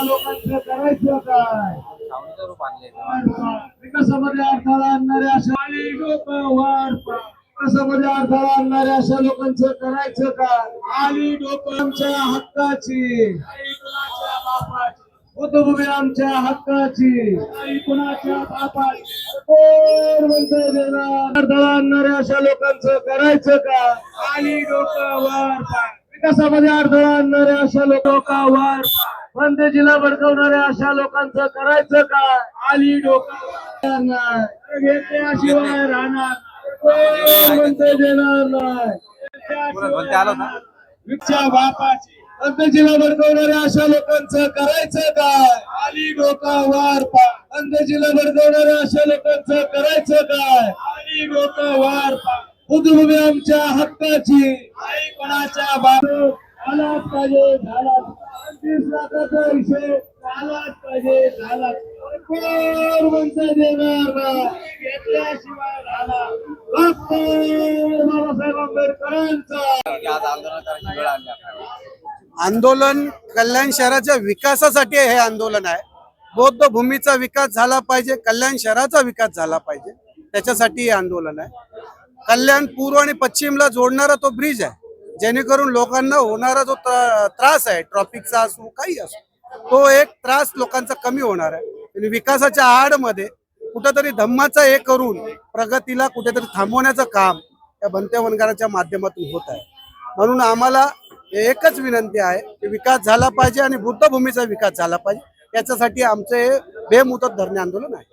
लोकांचं करायचं काय? विकासामध्ये अडथळा आणणाऱ्या अशा विकासामध्ये अडथळा आणणाऱ्या अशा लोकांचं करायचं काय? आली डोकं आमच्या हक्काची, बुद्धभूमी आमच्या हक्काची, कुणाच्या बापाची. कोण म्हणतंय देणार? अडथळा आणणाऱ्या अशा लोकांचं करायचं काय? आली डोकं वर पाय. विकासामध्ये अडथळा आणणाऱ्या अशा लोकांवर बंदजीला भडकवणाऱ्या अशा लोकांचं करायचं काय? आली डोकं घेतल्याशिवाय राहणार, कोण म्हणते देणार नाही. विकच्या बापाची बंदजीला भडकवणाऱ्या अशा लोकांचं करायचं काय? आली डोकावर पाय. बंदजीला भडकवणाऱ्या अशा लोकांचं करायचं काय? आली डोकावर पाय. बुद्धभूमी आमच्या हक्काची, आई कोणाच्या बाप आलाच पाहिजे झालाच. 30 लाखाचा विषय झालाच पाहिजे झालाच. कोण म्हणतं देणार नाही, घेतल्याशिवाय राहणार. डॉक्टर बाबासाहेब आंबेडकरांचा आंदोलन कल्याण शहराच्या विकासासाठी हे आंदोलन आहे. बौद्ध भूमीचा विकास झाला पाहिजे, कल्याण शहराचा विकास झाला पाहिजे, त्याच्यासाठी हे आंदोलन आहे. कल्याण पूर्व आणि पश्चिमला जोडणारा तो ब्रिज आहे, जेणेकरून लोकांना होणारा जो त्रास आहे, ट्रॉफिकचा असो काही असो, तो एक त्रास लोकांचा कमी होणार आहे. आणि विकासाच्या आडमध्ये कुठेतरी धम्माचा हे करून प्रगतीला कुठेतरी थांबवण्याचं काम या बनते वनगाराच्या माध्यमातून होत आहे. म्हणून आम्हाला एकच विनंती आहे की विकास झाला पाहिजे आणि बुद्धभूमीचा विकास झाला पाहिजे, याच्यासाठी आमचे हे बेमुदत धरणे आंदोलन आहे.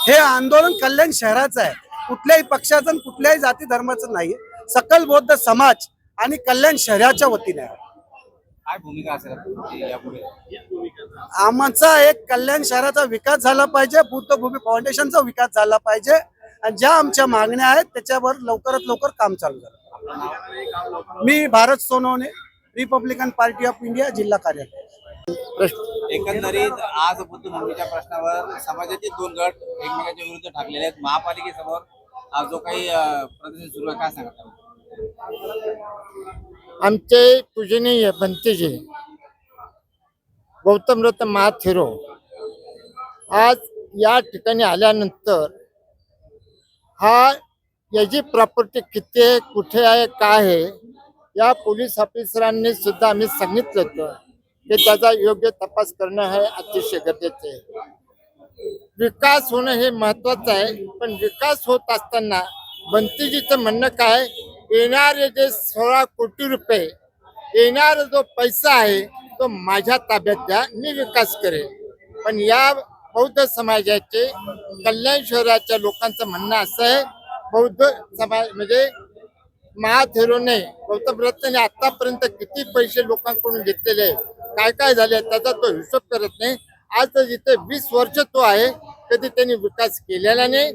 हे आंदोलन कल्याण शहराचं आहे, कुठल्याही पक्षाचं आणि कुठल्याही जाती धर्माचं नाही. सकल बौद्ध समाज आणि कल्याण शहराच्या वतीने आहे. काय भूमिका असेल यापुढे? आमचा एक कल्याण शहराचा विकास झाला पाहिजे, बुद्धभूमी फाउंडेशनचा विकास झाला पाहिजे आणि ज्या आमच्या मागण्या आहेत त्याच्यावर लवकरात लवकर काम चालू झालं. मी Bharat Sonawane, Republican party of India, जिल्हा कार्यालय. एकंदरीत आज बुद्धभूमीच्या प्रश्नावर समाजाचे दोन गट एकमेकांच्या विरुद्ध ठाकलेले आहेत. महापालिकेसमोर आज जो काही प्रदर्शन सुरू आहे, काय सांगता? आमचे पूजनीय भंतेजी गौतम रत्न महाथेरो आज या ठिकाणी आल्यानंतर याची प्रॉपर्टी किती आहे, कुठे आहे, काय आहे, या पोलीस ऑफिसरांनी सुद्धा आम्ही सांगितलं होतं की त्याचा योग्य तपास करणं हे अतिशय गरजेचं आहे. विकास होणं हे महत्वाचं आहे, पण विकास होत असताना भंतेजीचं म्हणणं काय, येणारे जे 16 कोटी रुपये येणारा जो पैसा आहे तो माझ्या ताब्यात द्या, मी विकास करेन. पण या बौद्ध समाजाचे कल्याण शहराच्या लोकांचं म्हणणं असं आहे, बौद्ध समाज म्हणजे महाथेरोने गौतम रत्नने आतापर्यंत किती पैसे लोकांकडून घेतलेले, काय काय झाले त्याचा तो हिशोब करत नाही. आज इथे 20 वर्ष तो आहे, कधी त्यांनी विकास केलेला नाही.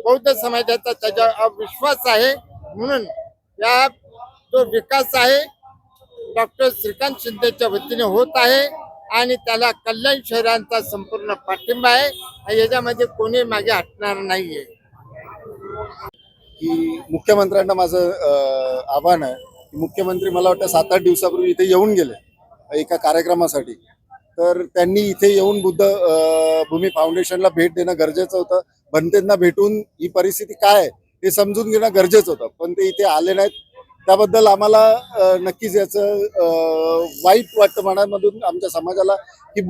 बौद्ध समाजाचा त्याच्यावर अविश्वास आहे. म्हणून या जो विकास आहे डॉक्टर श्रीकांत शिंदेच्या वतीने होत आहे आणि त्याला कल्याण शहरांचा संपूर्ण पाठिंबा आहे. याच्यामध्ये कोणी मागे हटणार नाहीये. की मुख्यमंत्र्यांना माझं आव्हान आहे की मुख्यमंत्री मला वाटतं 7-8 दिवसापूर्वी इथे येऊन गेले एका कार्यक्रमासाठी. तर त्यांनी इथे येऊन बुद्ध भूमी फाउंडेशनला भेट देणं गरजेचं होतं. भंतेंना भेटून ही परिस्थिती काय आहे हे समजून घेणं गरजेचं होतं, पण ते इथे आले नाहीत. त्याबद्दल आम्हाला नक्कीच याचं वाईट वाटतं मनामधून आमच्या समाजाला की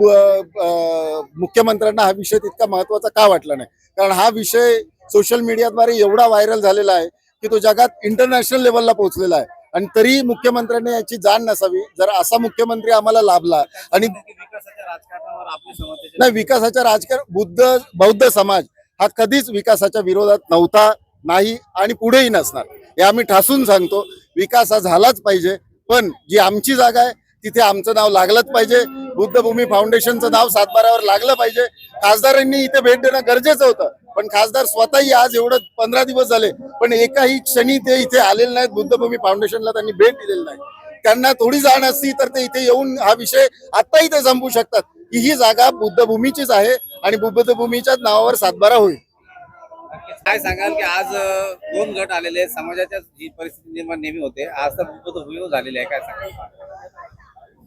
मुख्यमंत्र्यांना हा विषय तितका महत्त्वाचा का वाटला नाही. कारण हा विषय सोशल मीडियाद्वारे एवढा व्हायरल झालेला आहे की तो जगात इंटरनॅशनल लेवलला पोहोचलेला आहे आणि तरी मुख्यमंत्र्यांनी याची जाण नसावी. जर असा मुख्यमंत्री आम्हाला लाभला आणि विकासाच्या राजकारणावर आपली समस्या नाही, विकासाच्या राजकारण बौद्ध समाज हा कधीच विकासाच्या विरोधात नव्हता, नाही आणि पुढेही नसणार, हे आम्ही ठासून सांगतो. विकास हा झालाच पाहिजे, पण जी आमची जागा आहे तिथे आमचं नाव लागलंच पाहिजे. बुद्धभूमी फाउंडेशनचं नाव 7/12वर लागलं पाहिजे. खासदारांनी इथे भेट देणं गरजेचं होतं, पण खासदार स्वतःही आज एवढं 15 दिवस झाले पण एकाही क्षणी ते इथे आलेले नाहीत. बुद्धभूमी फाउंडेशनला त्यांनी भेट दिलेली नाही. त्यांना थोडी जाण असती तर ते इथे येऊन हा विषय आत्ताही ते संपवू शकतात की ही जागा बुद्धभूमीचीच आहे आणि बुद्धभूमीच्याच नावावर 7/12 होईल. काय सांगाल की आज दोन गट आलेले, समाजाच्या जी परिस्थिती निर्माण नेहमी होते, आज तर बुद्धभूमीवर झालेली आहे, काय सांगाल?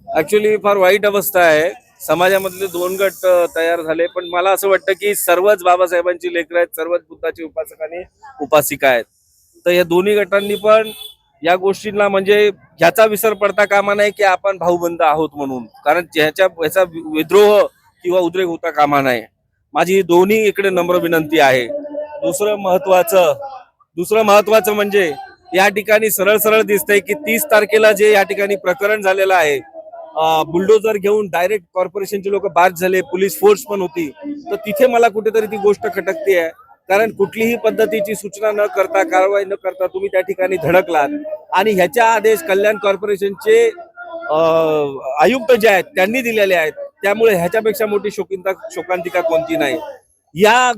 ऍक्च्युली फार वाईट अवस्था आहे. समाजामधले दोन गट तयार झाले, पण मला असं वाटतं की सर्वच बाबासाहेबांची लेकरं आहेत, सर्वच बुद्धाचे उपासक आणि उपासिका आहेत. तर या दोन्ही गटांनी पण या गोष्टींना म्हणजे ह्याचा विसर पडता कामा नाही की आपण भाऊबंद आहोत म्हणून, कारण ह्याचा विद्रोह किंवा उद्रेक होता कामा नये. माझी दोन्ही इकडे नम्र विनंती आहे. दुसरं महत्वाचं म्हणजे या ठिकाणी सरळ सरळ दिसतंय की 30 तारखेला जे या ठिकाणी प्रकरण झालेलं आहे, बुलडोजर घेऊन डायरेक्ट कॉर्पोरेशनचे लोक बाद झाले, पोलीस फोर्स पण होती, तर तिथे मला कुठेतरी ती गोष्ट खटकते आहे. कारण कुठलीही पद्धतीची सूचना न करता, कारवाई न करता तुम्ही त्या ठिकाणी धडकलात आणि ह्याच्या आदेश कल्याण कॉर्पोरेशनचे आयुक्त जे आहेत त्यांनी दिलेले आहेत. त्यामुळे ह्याच्यापेक्षा मोठी शोकांतिका कोणती नाही. या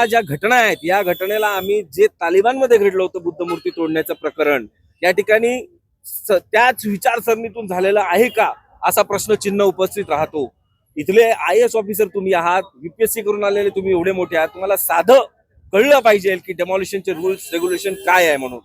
ज्या घटना आहेत, या घटनेला आम्ही जे तालिबानमध्ये घडलं होतं बुद्ध मूर्ती तोडण्याचं प्रकरण, या ठिकाणी त्याच विचारसरणीतून झालेलं आहे का असा प्रश्नचिन्ह उपस्थित राहतो. इथले IAS ऑफिसर तुम्ही आहात, UPSC करून आलेले तुम्ही एवढे मोठे आहात, तुम्हाला साधं कळलं पाहिजे की डेमॉलिशनचे रूल्स रेग्युलेशन काय आहे म्हणून.